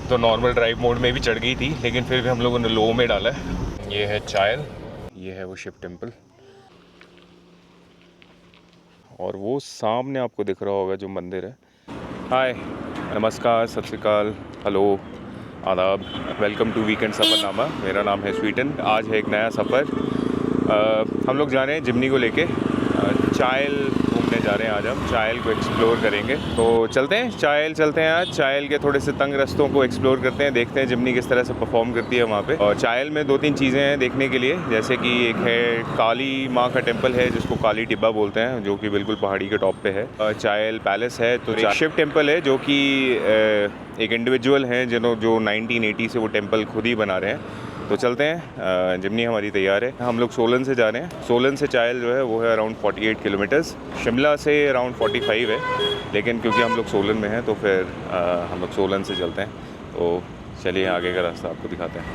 तो normal drive mode में भी चढ़ गई थी, लेकिन फिर भी हम लोगों ने लो में डाला है। ये है चायल, ये है वो शिव टेम्पल, और वो सामने आपको दिख रहा होगा जो मंदिर है। हाय, नमस्कार, सत श्री अकाल, हेलो, आदाब, वेलकम टू वीकेंड सफ़रनामा। मेरा नाम है स्वीटन। आज है एक नया सफ़र। हम लोग जा रहे हैं जिमनी को लेके चायल घूमने जा रहे हैं। आज हम चायल को एक्सप्लोर करेंगे, तो चलते हैं चायल, चलते हैं। आज चायल के थोड़े से तंग रास्तों को एक्सप्लोर करते हैं, देखते हैं जिमनी किस तरह से परफॉर्म करती है वहाँ पे। और चायल में 2-3 चीज़ें हैं देखने के लिए, जैसे कि एक है काली माँ का टेम्पल है जिसको काली टिब्बा बोलते हैं, जो कि बिल्कुल पहाड़ी के टॉप पे है। चायल पैलेस है, तो एक शिव टेम्पल है जो कि एक इंडिविजुअल हैं जो 1980 से वो टेम्पल खुद ही बना रहे हैं। तो चलते हैं, जिमनी हमारी तैयार है। हम लोग सोलन से जा रहे हैं। सोलन से चायल जो है वो है अराउंड 48 किलोमीटर्स, शिमला से अराउंड 45 है, लेकिन क्योंकि हम लोग सोलन में हैं तो फिर हम लोग सोलन से चलते हैं। तो चलिए आगे का रास्ता आपको दिखाते हैं।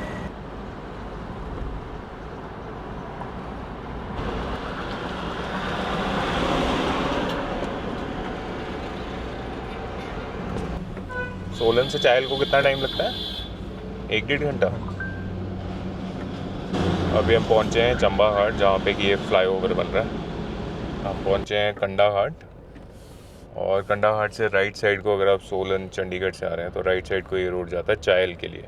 सोलन से चायल को कितना टाइम लगता है? 1-1.5 घंटा। अभी हम पहुंचे हैं चंबा हाट, जहाँ पे कि ये फ्लाईओवर बन रहा है। हम पहुंचे हैं कंडा हाट, और कंडा हाट से राइट साइड को, अगर आप सोलन चंडीगढ़ से आ रहे हैं तो राइट साइड को ये रोड जाता है चायल के लिए।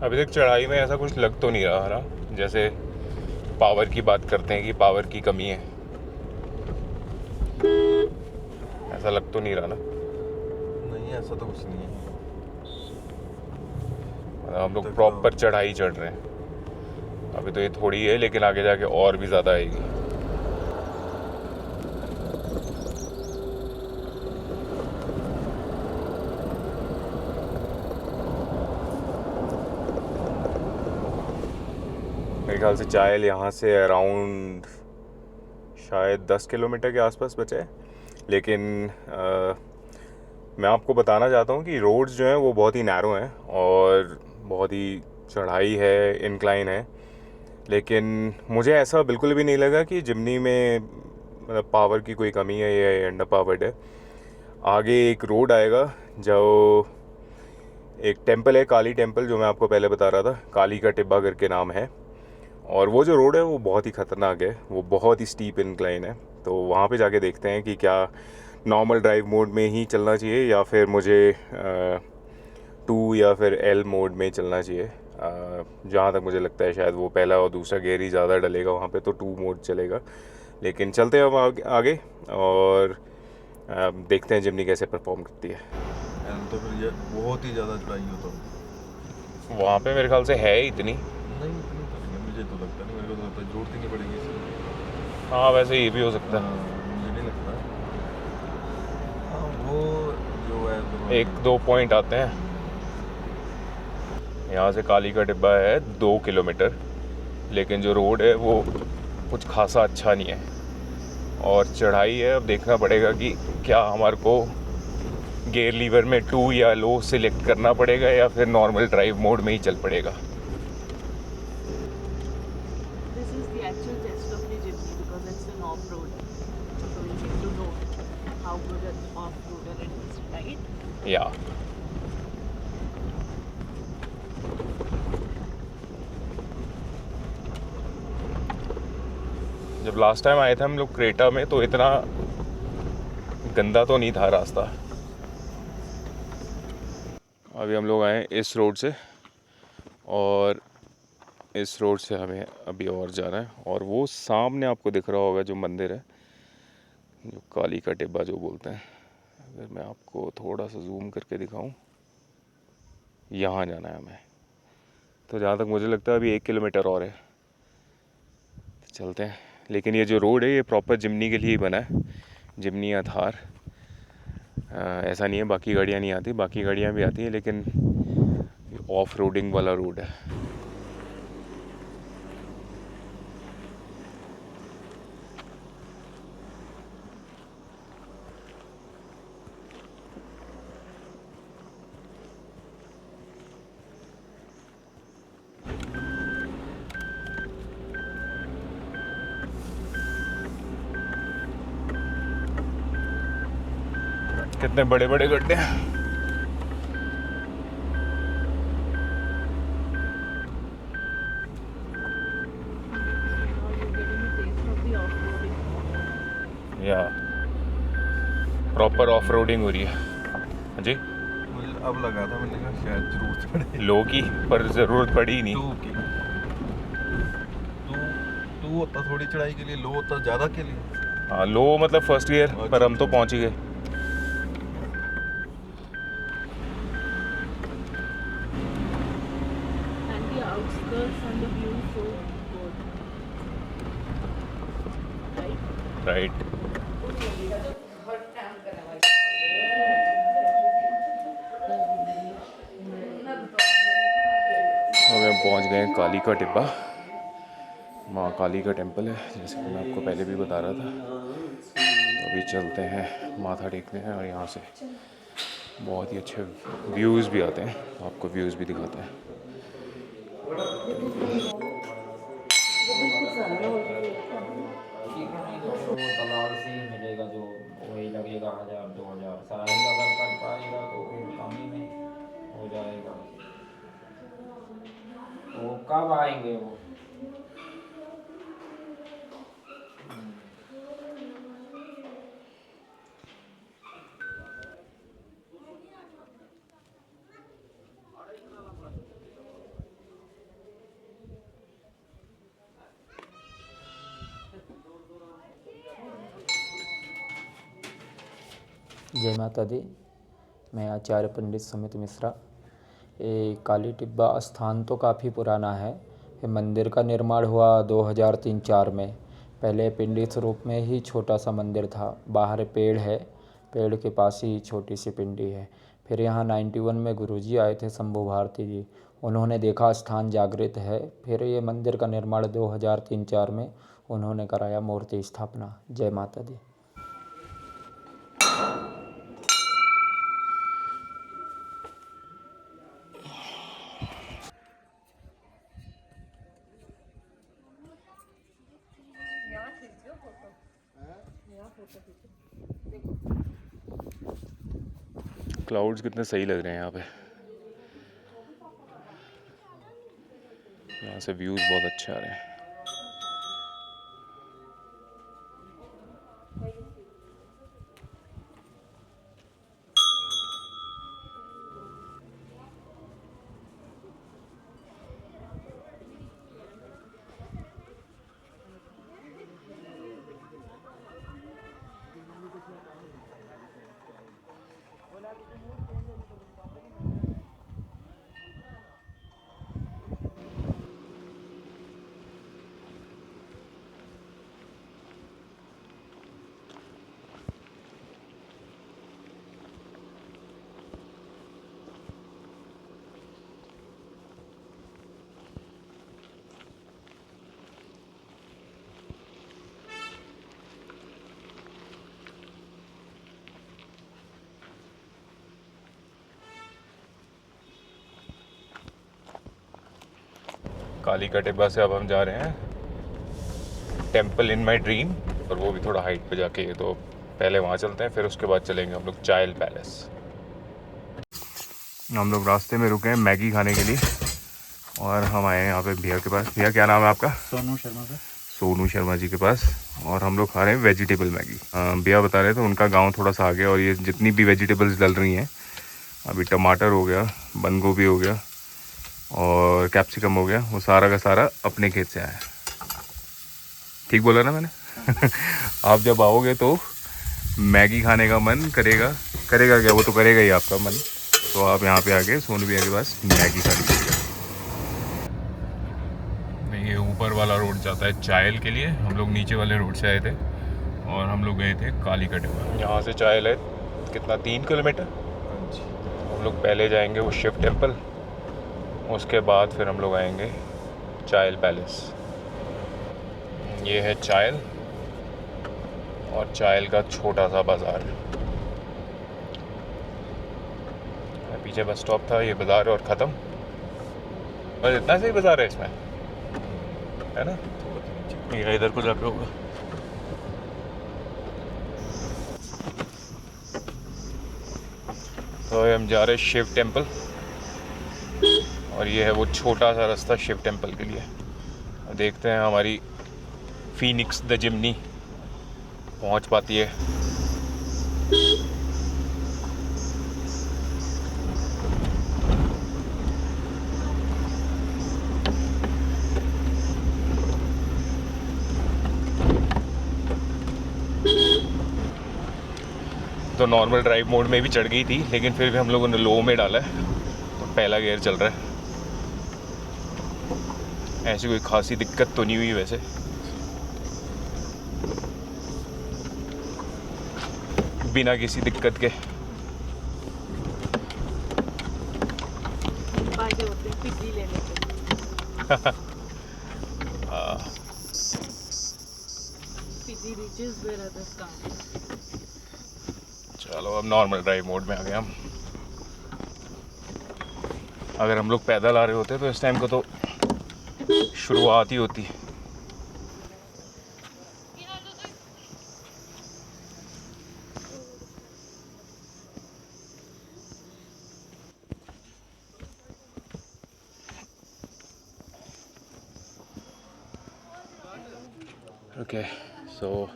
अभी तक चढ़ाई में ऐसा कुछ लग तो नहीं रहा ना, जैसे पावर की बात करते हैं कि पावर की कमी है, ऐसा लग तो नहीं रहा ना। नहीं, ऐसा तो कुछ नहीं है। हम लोग प्रॉपर चढ़ाई चढ़ रहे हैं। अभी तो ये थोड़ी है, लेकिन आगे जाके और भी ज़्यादा आएगी। मेरे ख्याल से चायल यहाँ से अराउंड शायद 10 किलोमीटर के आसपास बचा है, लेकिन मैं आपको बताना चाहता हूँ कि रोड्स जो हैं वो बहुत ही नैरो हैं और बहुत ही चढ़ाई है, इनक्लाइन है। लेकिन मुझे ऐसा बिल्कुल भी नहीं लगा कि जिमनी में मतलब पावर की कोई कमी है या अंडर पावर्ड है। आगे एक रोड आएगा, जो एक टेम्पल है काली टेम्पल, जो मैं आपको पहले बता रहा था, काली का टिब्बा करके नाम है। और वो जो रोड है वो बहुत ही ख़तरनाक है, वो बहुत ही स्टीप इनक्लाइन है। तो वहाँ पे जाके देखते हैं कि क्या नॉर्मल ड्राइव मोड में ही चलना चाहिए या फिर मुझे 2 या फिर एल मोड में चलना चाहिए। जहाँ तक मुझे लगता है शायद वो पहला और दूसरा गियर ही ज़्यादा डलेगा वहाँ पे, तो 2 मोड चलेगा। लेकिन चलते हैं हम आगे और देखते हैं जिमनी कैसे परफॉर्म करती है। तो फिर ये बहुत ही ज़्यादा चढ़ाई हो तो वहाँ पे मेरे ख्याल से है इतनी नहीं, इतनी तो नहीं है, मुझे तो लगता नहीं। मेरे को तो लगता है जरूरत ही नहीं पड़ेगी इसकी। हाँ, वैसे ये भी हो सकता है। मुझे नहीं लगता। हाँ, वो जो है 1-2 पॉइंट आते हैं। यहाँ से काली का डिब्बा है 2 किलोमीटर, लेकिन जो रोड है वो कुछ खासा अच्छा नहीं है और चढ़ाई है। अब देखना पड़ेगा कि क्या हमारे को गियर लीवर में 2 या लो सिलेक्ट करना पड़ेगा या फिर नॉर्मल ड्राइव मोड में ही चल पड़ेगा। This is the actual test of the Jimny because it's an off-road. So we need to know how good an off-roader it is, right? या जब लास्ट टाइम आए थे हम लोग क्रेटा में, तो इतना गंदा तो नहीं था रास्ता। अभी हम लोग आए इस रोड से, और इस रोड से हमें अभी और जाना है। और वो सामने आपको दिख रहा होगा जो मंदिर है, जो काली का टिब्बा जो बोलते हैं। अगर मैं आपको थोड़ा सा जूम करके दिखाऊं, यहाँ जाना है हमें। तो जहाँ तक मुझे लगता है अभी 1 किलोमीटर और है, तो चलते हैं। लेकिन ये जो रोड है ये प्रॉपर जिमनी के लिए ही बना है, जिमनी या थार। ऐसा नहीं है बाकी गाड़ियाँ नहीं आती, बाकी गाड़ियाँ भी आती हैं, लेकिन ऑफ रोडिंग वाला रोड है। कितने बड़े बड़े गड्ढे हैं। Now you're getting a taste of the off-roading. या प्रॉपर ऑफ रोडिंग हो रही है। हाँ जी, मुझे अब लगा था, मैंने कहा शायद जरूरत पड़े लो की, पर ज़रूरत पड़ी ही नहीं। टू की। टू होता थोड़ी चढ़ाई के लिए, लो होता ज़्यादा के लिए। हाँ, लो मतलब फर्स्ट ईयर, पर हम तो पहुंच ही गए। And the outskirts and the view so good. Right? Right. अभी हम पहुंच गए हैं काली का टिब्बा। माँ काली का टेम्पल है, जैसे कि मैं आपको पहले भी बता रहा था। तो अभी चलते हैं, माथा टेकते हैं, और यहाँ से बहुत ही अच्छे व्यूज़ भी आते हैं। आपको व्यूज़ भी दिखाते हैं। वो दलाल से ही मिलेगा, जो वही लगेगा 1000-2000। साहिल अगर कर पाएगा तो फिर कम ही में हो जाएगा। वो कब आएंगे वो? जय माता दी। मैं आचार्य पंडित सुमित मिश्रा। ये काली टिब्बा स्थान तो काफ़ी पुराना है। ये मंदिर का निर्माण हुआ 2003-04 में। पहले पिंडी स्वरूप में ही छोटा सा मंदिर था। बाहर पेड़ है, पेड़ के पास ही छोटी सी पिंडी है। फिर यहाँ 91 में गुरुजी आए थे, शंभू भारती जी। उन्होंने देखा स्थान जागृत है, फिर ये मंदिर का निर्माण 2003-04 में उन्होंने कराया मूर्ति स्थापना। जय माता दी। क्लाउड्स कितने सही लग रहे हैं यहाँ पे। यहाँ से व्यूज़ बहुत अच्छे आ रहे हैं। काली का टिब्बा से अब हम जा रहे हैं टेम्पल इन माई ड्रीम, और वो भी थोड़ा हाइट पे जाके। तो पहले वहाँ चलते हैं, फिर उसके बाद चलेंगे हम लोग चायल पैलेस। हम लोग रास्ते में रुके हैं मैगी खाने के लिए, और हम आए हैं यहाँ पे भैया के पास। भैया क्या नाम है आपका? सोनू शर्मा सर। सोनू शर्मा जी के पास। और हम लोग खा रहे हैं वेजिटेबल मैगी। भैया बता रहे थे उनका गांव थोड़ा सा आगे, और ये जितनी भी वेजिटेबल्स डल रही हैं, अभी टमाटर हो गया, बंद गोभी हो गया और कैप्सिकम हो गया, वो सारा का सारा अपने खेत से आया है। ठीक बोला ना मैंने? आप जब आओगे तो मैगी खाने का मन करेगा। करेगा क्या? वो तो करेगा ही आपका मन। तो आप यहाँ पे आके सोनू भैया के पास मैगी खा लीजिएगा। ये ऊपर वाला रोड जाता है चायल के लिए। हम लोग नीचे वाले रोड से आए थे, और हम लोग गए थे काली का टिब्बा। यहाँ से चायल है कितना, 3 किलोमीटर। हम लोग पहले जाएंगे वो शिव टेम्पल, उसके बाद फिर हम लोग आएंगे चायल पैलेस। ये है चायल, और चायल का छोटा सा बाज़ार। पीछे बस स्टॉप था, ये बाज़ार और ख़त्म। बस इतना सही बाज़ार है इसमें, है ना? ये इधर को जाके होगा। तो हम जा रहे हैं शिव टेम्पल, और ये है वो छोटा सा रास्ता शिव टेम्पल के लिए। देखते हैं हमारी फीनिक्स द जिमनी पहुंच पाती है। तो नॉर्मल ड्राइव मोड में भी चढ़ गई थी, लेकिन फिर भी हम लोगों ने लो में डाला है, तो पहला गियर चल रहा है। ऐसी कोई खासी दिक्कत तो नहीं हुई वैसे। बिना किसी दिक्कत के। फायदे होते हैं पिज्जी लेने के। पिज्जी reaches where others can't. चलो अब नॉर्मल ड्राइव मोड में आ गए हम। अगर हम लोग पैदल आ रहे होते तो इस टाइम को तो शुरुआत ही होती। ओके, सो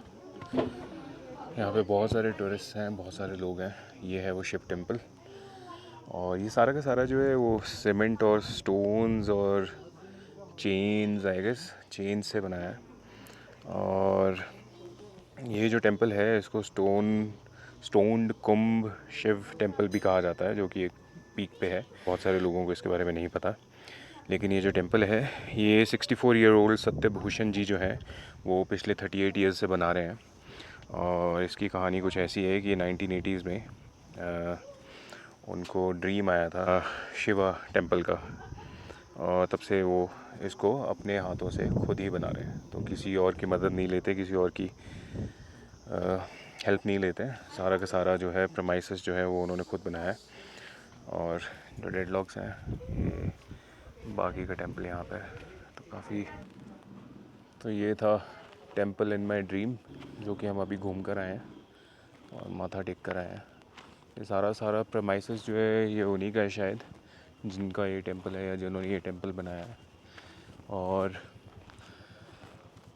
यहाँ पे बहुत सारे टूरिस्ट हैं, बहुत सारे लोग हैं। ये है वो शिव टेम्पल, और ये सारा का सारा जो है वो सीमेंट और स्टोन्स और चेन्स, आई गेस चेन्स से बनाया है। और ये जो टेम्पल है इसको स्टोन्ड कुंभ शिव टेम्पल भी कहा जाता है, जो कि एक पीक पे है। बहुत सारे लोगों को इसके बारे में नहीं पता, लेकिन ये जो टेम्पल है ये 64 ईयर ओल्ड सत्यभूषण जी जो हैं वो पिछले 38 ईयर्स से बना रहे हैं। और इसकी कहानी कुछ ऐसी है कि 1980s में उनको ड्रीम आया था शिवा टेम्पल का, और तब से वो इसको अपने हाथों से खुद ही बना रहे हैं। तो किसी और की मदद नहीं लेते, किसी और की हेल्प नहीं लेते। सारा का सारा जो है प्रमाइसेस जो है वो उन्होंने खुद बनाया है। और जो डेडलॉक्स हैं ये बाकी का टेम्पल यहाँ पे है। तो काफ़ी, तो ये था टेम्पल इन माई ड्रीम, जो कि हम अभी घूम कर आए हैं और माथा टेक कर आए हैं। ये सारा प्रमाइसेस जो है ये उन्हीं का है शायद, जिनका ये टेम्पल है या जिन्होंने ये टेम्पल बनाया है। और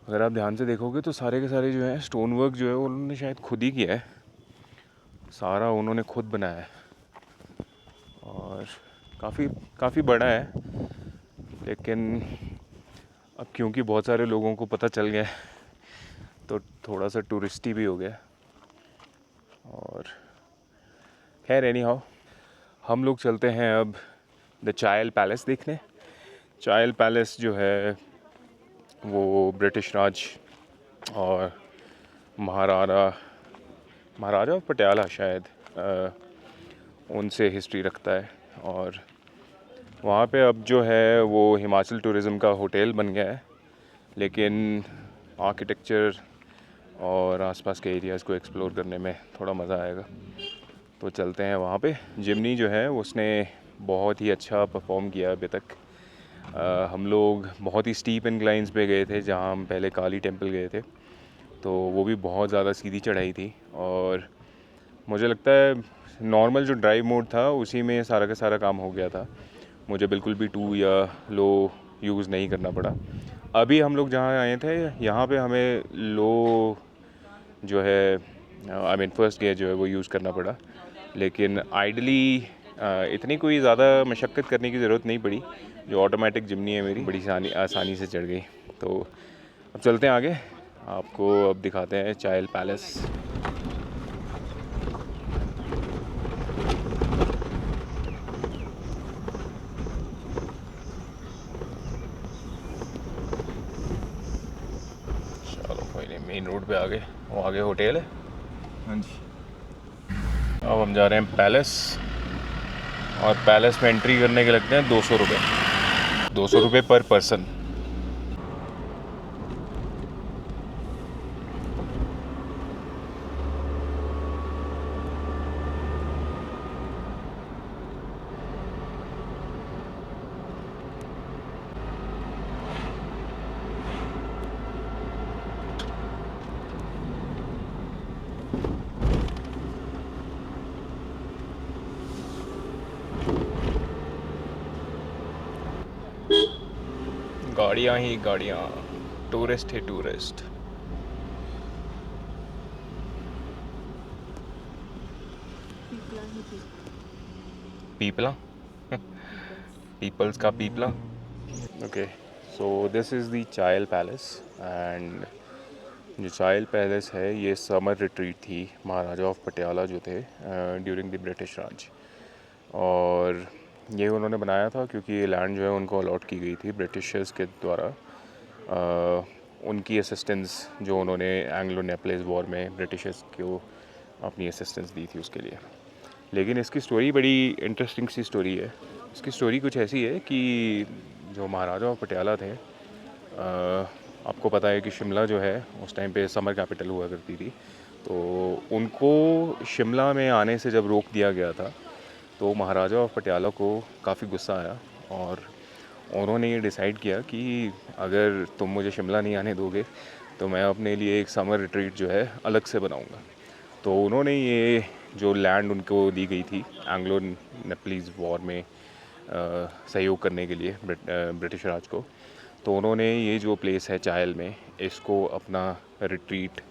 अगर आप ध्यान से देखोगे तो सारे के सारे जो है स्टोन वर्क जो है उन्होंने शायद खुद ही किया है, सारा उन्होंने खुद बनाया है। और काफ़ी बड़ा है, लेकिन अब क्योंकि बहुत सारे लोगों को पता चल गया है तो थोड़ा सा टूरिस्टी भी हो गया। और खैर एनी हाउ, हम लोग चलते हैं अब द चायल पैलेस देखने। चायल पैलेस जो है वो ब्रिटिश राज और महाराजा पटियाला शायद उनसे हिस्ट्री रखता है। और वहाँ पे अब जो है वो हिमाचल टूरिज़म का होटल बन गया है, लेकिन आर्किटेक्चर और आसपास के एरियाज़ को एक्सप्लोर करने में थोड़ा मज़ा आएगा। तो चलते हैं वहाँ पे। जिमनी जो है उसने बहुत ही अच्छा परफॉर्म किया अभी तक। हम लोग बहुत ही स्टीप इंक्लाइंस पे गए थे, जहाँ हम पहले काली टेम्पल गए थे, तो वो भी बहुत ज़्यादा सीधी चढ़ाई थी। और मुझे लगता है नॉर्मल जो ड्राइव मोड था उसी में सारा का सारा काम हो गया था, मुझे बिल्कुल भी 2 या लो यूज़ नहीं करना पड़ा। अभी हम लोग जहाँ आए थे यहाँ पे हमें लो जो है फर्स्ट गियर जो है वो यूज़ करना पड़ा, लेकिन आइडली इतनी कोई ज़्यादा मशक्क़त करने की ज़रूरत नहीं पड़ी। जो ऑटोमेटिक जिमनी है मेरी बड़ी आसानी से चढ़ गई। तो अब चलते हैं आगे, आपको अब दिखाते हैं चायल पैलेस। चलो कोई नहीं, मेन रोड पे आ गए, वो आगे होटल है। हाँ जी। अब हम जा रहे हैं पैलेस, और पैलेस में एंट्री करने के लगते हैं 200 रुपये, 200 रुपये पर पर्सन। गाड़ियाँ ही गाड़ियाँ, टूरिस्ट ही टूरिस्ट। People ही people. पीपला, पीपल्स का पीपला। Okay, so this is the Chail palace. And जो चायल पैलेस है ये समर रिट्रीट थी महाराजा ऑफ पटियाला जो थे ड्यूरिंग द ब्रिटिश राज। और ये उन्होंने बनाया था क्योंकि ये लैंड जो है उनको अलॉट की गई थी ब्रिटिशर्स के द्वारा। उनकी असिस्टेंस जो उन्होंने एंग्लो नेपलेस वॉर में ब्रिटिशर्स को अपनी असिस्टेंस दी थी उसके लिए। लेकिन इसकी स्टोरी बड़ी इंटरेस्टिंग सी स्टोरी है। इसकी स्टोरी कुछ ऐसी है कि जो महाराजा ऑफ पटियाला थे, आपको पता है कि शिमला जो है उस टाइम पे समर कैपिटल हुआ करती थी, तो उनको शिमला में आने से जब रोक दिया गया था तो महाराजा ऑफ पटियाला को काफ़ी गुस्सा आया और उन्होंने ये डिसाइड किया कि अगर तुम मुझे शिमला नहीं आने दोगे तो मैं अपने लिए एक समर रिट्रीट जो है अलग से बनाऊंगा। तो उन्होंने ये जो लैंड उनको दी गई थी एंग्लो नेपलीज वॉर में सहयोग करने के लिए ब्रिटिश राज को, तो उन्होंने ये जो प्लेस है चायल में इसको अपना रिट्रीट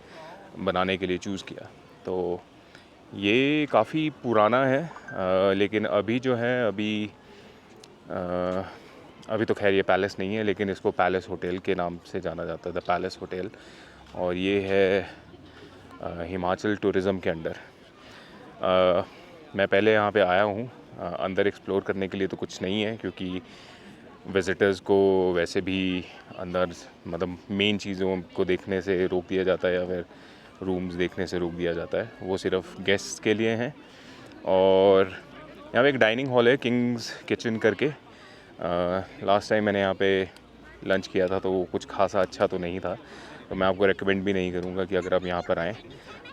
बनाने के लिए चूज़ किया। तो ये काफ़ी पुराना है, लेकिन अभी जो है अभी तो खैर ये पैलेस नहीं है, लेकिन इसको पैलेस होटल के नाम से जाना जाता है, द पैलेस होटल। और ये है हिमाचल टूरिज़म के अंडर। मैं पहले यहाँ पे आया हूँ, अंदर एक्सप्लोर करने के लिए तो कुछ नहीं है क्योंकि विज़िटर्स को वैसे भी अंदर मतलब मेन चीज़ों को देखने से रोक दिया जाता है या फिर रूम्स देखने से रोक दिया जाता है, वो सिर्फ गेस्ट्स के लिए हैं। और यहाँ पे एक डाइनिंग हॉल है किंग्स किचन करके। लास्ट टाइम मैंने यहाँ पे लंच किया था तो वो कुछ खासा अच्छा तो नहीं था, तो मैं आपको रेकमेंड भी नहीं करूँगा कि अगर आप यहाँ पर आएँ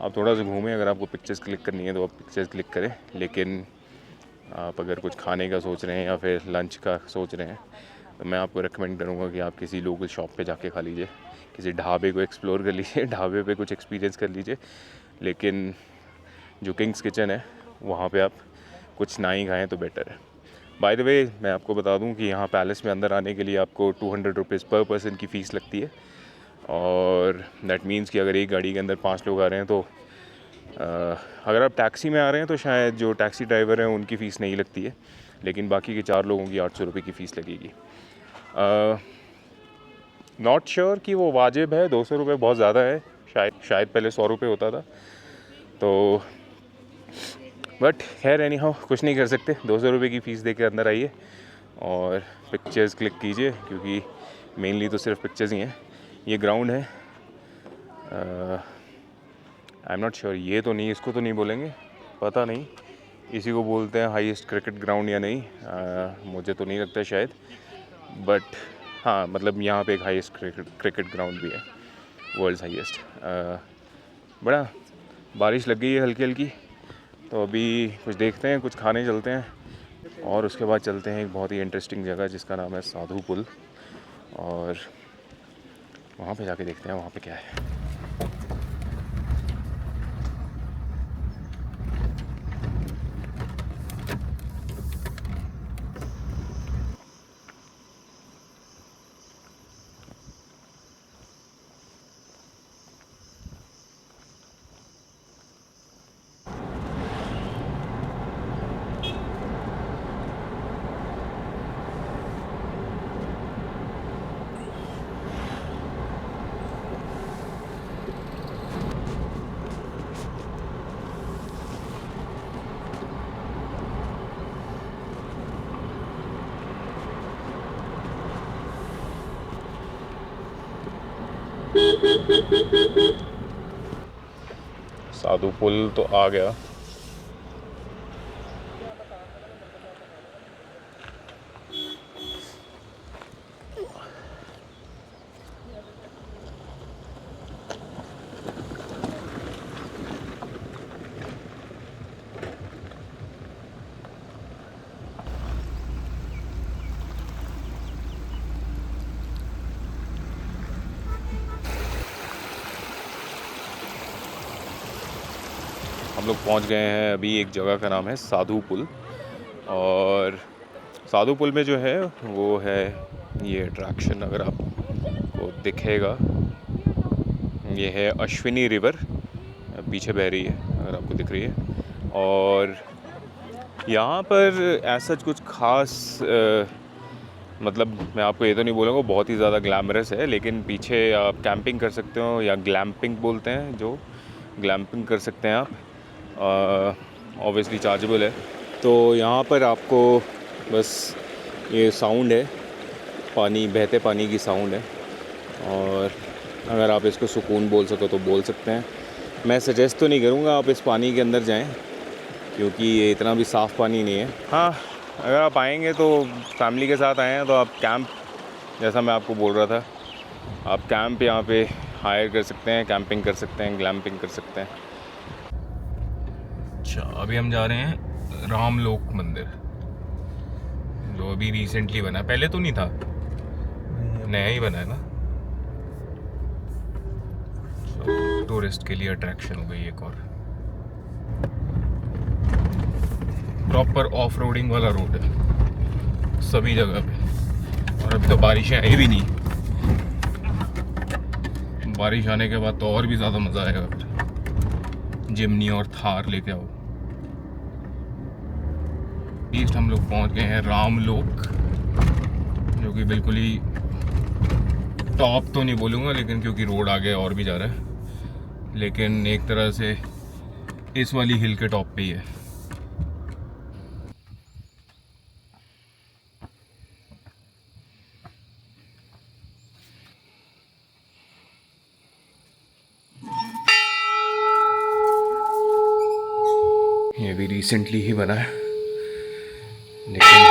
आप थोड़ा सा घूमें। अगर आपको पिक्चर्स क्लिक करनी है तो आप पिक्चर्स क्लिक करें, लेकिन आप अगर कुछ खाने का सोच रहे हैं या फिर लंच का सोच रहे हैं तो मैं आपको रेकमेंड करूँगा कि आप किसी लोकल शॉप पे जाके खा लीजिए, किसी ढाबे को एक्सप्लोर कर लीजिए, ढाबे पे कुछ एक्सपीरियंस कर लीजिए। लेकिन जो किंग्स किचन है वहाँ पे आप कुछ ना ही खाएँ तो बेटर है। बाय द वे मैं आपको बता दूँ कि यहाँ पैलेस में अंदर आने के लिए आपको 200 रुपीज़ पर पर्सन की फ़ीस लगती है। और दैट मीन्स कि अगर एक गाड़ी के अंदर 5 लोग आ रहे हैं तो अगर आप टैक्सी में आ रहे हैं तो शायद जो टैक्सी ड्राइवर हैं उनकी फ़ीस नहीं लगती है, लेकिन बाकी के 4 लोगों की 800 रुपये की फ़ीस लगेगी। नॉट श्योर कि वो वाजिब है, 200 रुपये बहुत ज़्यादा है, शायद पहले 100 रुपये होता था। तो बट खैर एनी हाउ कुछ नहीं कर सकते, 200 रुपये की फ़ीस दे के अंदर आइए और पिक्चर्स क्लिक कीजिए क्योंकि मेनली तो सिर्फ पिक्चर्स ही हैं। ये ग्राउंड है, आई एम नॉट श्योर, ये तो नहीं, इसको तो नहीं बोलेंगे, पता नहीं इसी को बोलते हैं हाईएस्ट क्रिकेट ग्राउंड या नहीं, मुझे तो नहीं लगता शायद, बट हाँ मतलब यहाँ पे एक हाईएस्ट क्रिकेट ग्राउंड भी है, वर्ल्ड्स हाईएस्ट। बड़ा बारिश लग गई है हल्की हल्की, तो अभी कुछ देखते हैं, कुछ खाने चलते हैं और उसके बाद चलते हैं एक बहुत ही इंटरेस्टिंग जगह जिसका नाम है साधु पुल, और वहाँ पे जाके देखते हैं वहाँ पे क्या है। साधु पुल तो आ गया। हम लोग पहुंच गए हैं अभी एक जगह का नाम है साधु पुल, और साधु पुल में जो है वो है ये अट्रैक्शन अगर आपको दिखेगा, ये है अश्विनी रिवर, पीछे बह रही है अगर आपको दिख रही है। और यहाँ पर ऐसा कुछ खास मतलब मैं आपको ये तो नहीं बोलूँगा बहुत ही ज़्यादा ग्लैमरस है, लेकिन पीछे आप कैंपिंग कर सकते हो या ग्लैम्पिंग बोलते हैं, जो ग्लैम्पिंग कर सकते हैं आप, ऑब्वियसली चार्जेबल है। तो यहाँ पर आपको बस ये साउंड है, पानी, बहते पानी की साउंड है, और अगर आप इसको सुकून बोल सको तो बोल सकते हैं। मैं सजेस्ट तो नहीं करूँगा आप इस पानी के अंदर जाएं, क्योंकि ये इतना भी साफ़ पानी नहीं है। हाँ, अगर आप आएंगे तो फैमिली के साथ आए हैं तो आप कैंप, जैसा मैं आपको बोल रहा था, आप कैंप यहाँ पे हायर कर सकते हैं, कैंपिंग कर सकते हैं, ग्लैम्पिंग कर सकते हैं। अच्छा, अभी हम जा रहे हैं रामलोक मंदिर, जो अभी रिसेंटली बना, पहले तो नहीं था, नया ही बना है ना। टूरिस्ट के लिए अट्रैक्शन हो गई एक और। प्रॉपर ऑफ रोडिंग वाला रोड है सभी जगह पे, और अभी तो बारिशें आई भी नहीं। बारिश आने के बाद तो और भी ज़्यादा मज़ा आएगा फिर। जिमनी और थार लेके आओ। ईस्ट हम लोग पहुंच गए हैं रामलोक, जो कि बिल्कुल ही टॉप तो नहीं बोलूँगा, लेकिन क्योंकि रोड आगे और भी जा रहा है, लेकिन एक तरह से इस वाली हिल के टॉप पे ही है। ये भी रिसेंटली ही बना है, लेकिन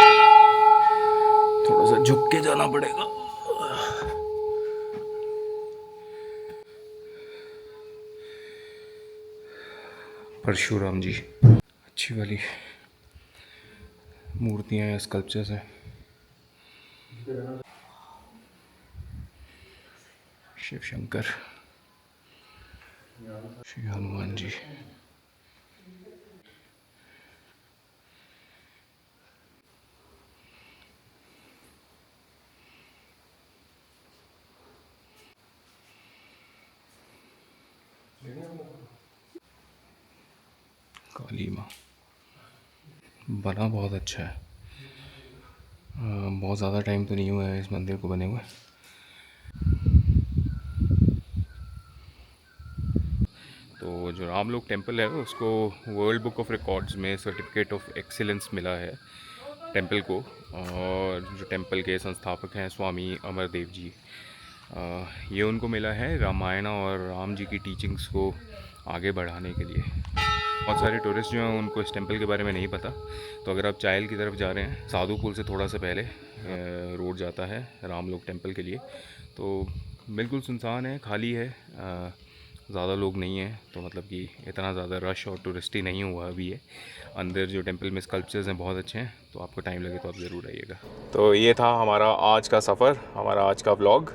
थोड़ा सा झुक के जाना पड़ेगा। परशुराम जी, अच्छी वाली मूर्तियां हैं, स्कल्पचर्स हैं। शिव शंकर, श्री हनुमान जी। काली माँ, बना बहुत अच्छा है। बहुत ज़्यादा टाइम तो नहीं हुआ है इस मंदिर को बने हुए। तो जो रामलोक टेम्पल है उसको वर्ल्ड बुक ऑफ रिकॉर्ड्स में सर्टिफिकेट ऑफ एक्सीलेंस मिला है टेम्पल को, और जो टेम्पल के संस्थापक हैं स्वामी अमरदेव जी, ये उनको मिला है रामायण और राम जी की टीचिंग्स को आगे बढ़ाने के लिए। बहुत सारे टूरिस्ट जो हैं उनको इस टेम्पल के बारे में नहीं पता, तो अगर आप चायल की तरफ जा रहे हैं, साधु पुल से थोड़ा सा पहले रोड जाता है रामलोक टेम्पल के लिए, तो बिल्कुल सुनसान है, खाली है, ज़्यादा लोग नहीं हैं, तो मतलब कि इतना ज़्यादा रश और टूरिस्टी नहीं हुआ अभी है। अंदर जो टेम्पल में स्कल्पचर्स हैं बहुत अच्छे हैं, तो आपको टाइम लगे तो आप ज़रूर आइएगा। तो ये था हमारा आज का सफ़र, हमारा आज का व्लॉग।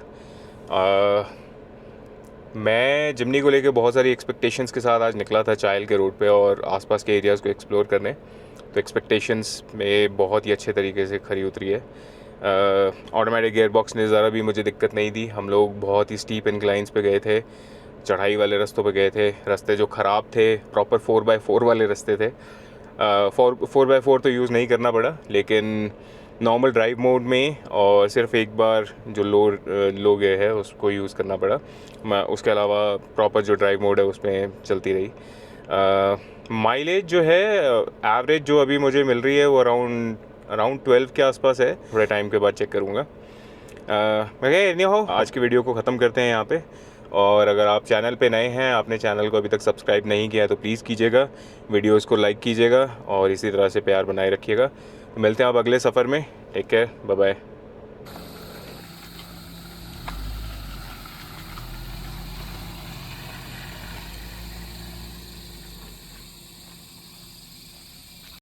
मैं जिमनी को लेके बहुत सारी एक्सपेक्टेशंस के साथ आज निकला था चायल के रोड पे और आसपास के एरियाज़ को एक्सप्लोर करने, तो एक्सपेक्टेशंस में बहुत ही अच्छे तरीके से खरी उतरी है। ऑटोमेटिक गियर बॉक्स ने ज़रा भी मुझे दिक्कत नहीं दी। हम लोग बहुत ही स्टीप इंक्लाइंस पे गए थे, चढ़ाई वाले रास्तों पे गए थे, रास्ते जो ख़राब थे, प्रॉपर 4x4 वाले रास्ते थे। 4x4 तो यूज़ नहीं करना पड़ा, लेकिन नॉर्मल ड्राइव मोड में और सिर्फ एक बार जो लो गए है उसको यूज़ करना पड़ा। मैं उसके अलावा प्रॉपर जो ड्राइव मोड है उसमें चलती रही। माइलेज जो है एवरेज जो अभी मुझे मिल रही है वो अराउंड 12 के आसपास है। थोड़े टाइम के बाद चेक करूँगा। नहीं हो, आज की वीडियो को ख़त्म करते हैं यहाँ पे। और अगर आप चैनल पे नए हैं, आपने चैनल को अभी तक सब्सक्राइब नहीं किया है तो प्लीज़ कीजिएगा, वीडियोस को लाइक कीजिएगा और इसी तरह से प्यार बनाए रखिएगा। मिलते हैं आप अगले सफ़र में। Take care, bye bye.